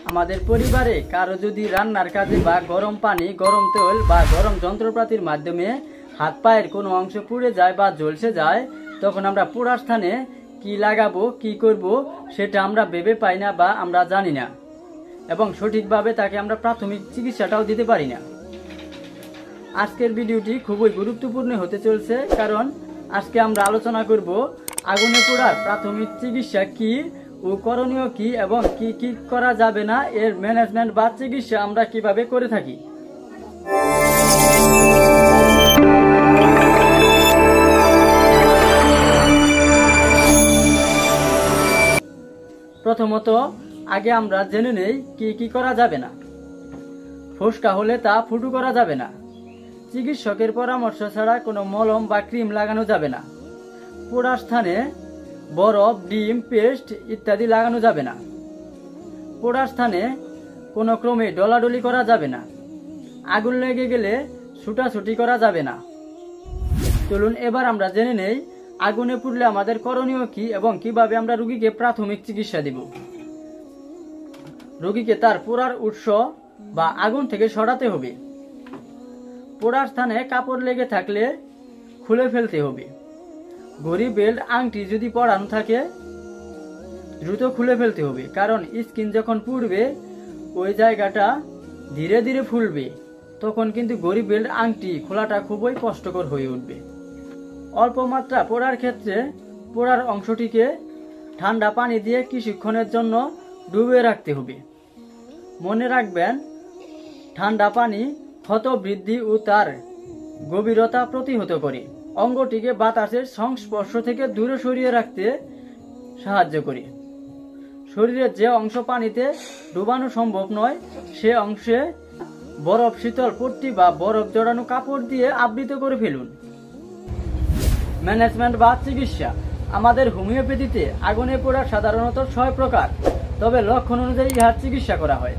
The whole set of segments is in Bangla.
আমাদের পরিবারে কারো যদি রান্নার কাজে বা গরম পানি, গরম তেল বা গরম যন্ত্রপাতির মাধ্যমে হাত পায়ের কোনো অংশ পুড়ে যায় বা ঝলসে যায়, তখন আমরা পোড়ার স্থানে কি লাগাবো, কি করব সেটা আমরা ভেবে পাই না বা আমরা জানি না, এবং সঠিকভাবে তাকে আমরা প্রাথমিক চিকিৎসাটাও দিতে পারি না। আজকের ভিডিওটি খুবই গুরুত্বপূর্ণ হতে চলছে, কারণ আজকে আমরা আলোচনা করব আগুনে পোড়ার প্রাথমিক চিকিৎসা কি ও করণীয় কি, এবং কি কি করা যাবে না, এর ম্যানেজমেন্ট বা চিকিৎসা আমরা কিভাবে করে থাকি। প্রথমত আগে আমরা জেনে নেই কি কি করা যাবে না। ফোসকা হলে তা ফুটো করা যাবে না। চিকিৎসকের পরামর্শ ছাড়া কোনো মলম বা ক্রিম লাগানো যাবে না। পোড়ার স্থানে বরফ, ডিম, পেস্ট ইত্যাদি লাগানো যাবে না। পোড়ার স্থানে কোনো ক্রমে ডলাডলি করা যাবে না। আগুন লেগে গেলে ছুটাছুটি করা যাবে না। চলুন এবার আমরা জেনে নেই আগুনে পুড়লে আমাদের করণীয় কি এবং কিভাবে আমরা রোগীকে প্রাথমিক চিকিৎসা দেব। রোগীকে তার পোড়ার উৎস বা আগুন থেকে সরাতে হবে। পোড়ার স্থানে কাপড় লেগে থাকলে খুলে ফেলতে হবে। ঘড়ি, বেল্ট, আংটি যদি পরানো থাকে দ্রুত খুলে ফেলতে হবে, কারণ স্কিন যখন পুড়বে ওই জায়গাটা ধীরে ধীরে ফুলবে, তখন কিন্তু ঘড়ি, বেল্ট, আংটি খোলাটা খুবই কষ্টকর হয়ে উঠবে। অল্প মাত্রা পোড়ার ক্ষেত্রে পোড়ার অংশটিকে ঠান্ডা পানি দিয়ে কিছুক্ষণের জন্য ডুবিয়ে রাখতে হবে। মনে রাখবেন, ঠান্ডা পানি ক্ষত বৃদ্ধি ও তার গভীরতা প্রতিহত করে, অঙ্গটিকে বাতাসের সংস্পর্শ থেকে দূরে সরিয়ে রাখতে সাহায্য করে। শরীরের যে অংশ পানিতে ডুবানো সম্ভব নয় সে অংশে বরফ, শীতল পট্টি বা বরফ জড়ানো কাপড় দিয়ে আবৃত করে ফেলুন। ম্যানেজমেন্ট বা চিকিৎসা। আমাদের হোমিওপ্যাথিতে আগুনে পোড়া সাধারণত 6 প্রকার, তবে লক্ষণ অনুযায়ী ইহার চিকিৎসা করা হয়।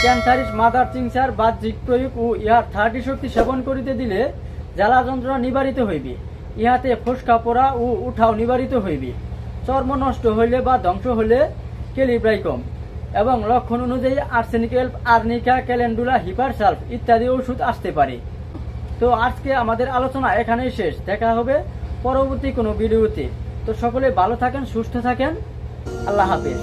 ক্যান্থারিস, মাদার চিংসার, বাহ্যিক প্রয়োগ ও ইহার 30 শক্তি সেবন করিতে দিলে জ্বালা যন্ত্রণা নিবারিত হইবে। ইহাতে ফোসকা পোড়া ও উঠাও নিবারিত হইবে। চর্ম নষ্ট হইলে বা ধ্বংস হইলে ক্যালিব্রাইকম এবং লক্ষণ অনুযায়ী আর্সেনিক, আর্নিকা, ক্যালেন্ডুলা, হিপারসালফ ইত্যাদি ওষুধ আসতে পারে। তো আজকে আমাদের আলোচনা এখানেই শেষ। দেখা হবে পরবর্তী কোনো ভিডিওতে। তো সকলে ভালো থাকেন, সুস্থ থাকেন। আল্লাহ হাফেজ।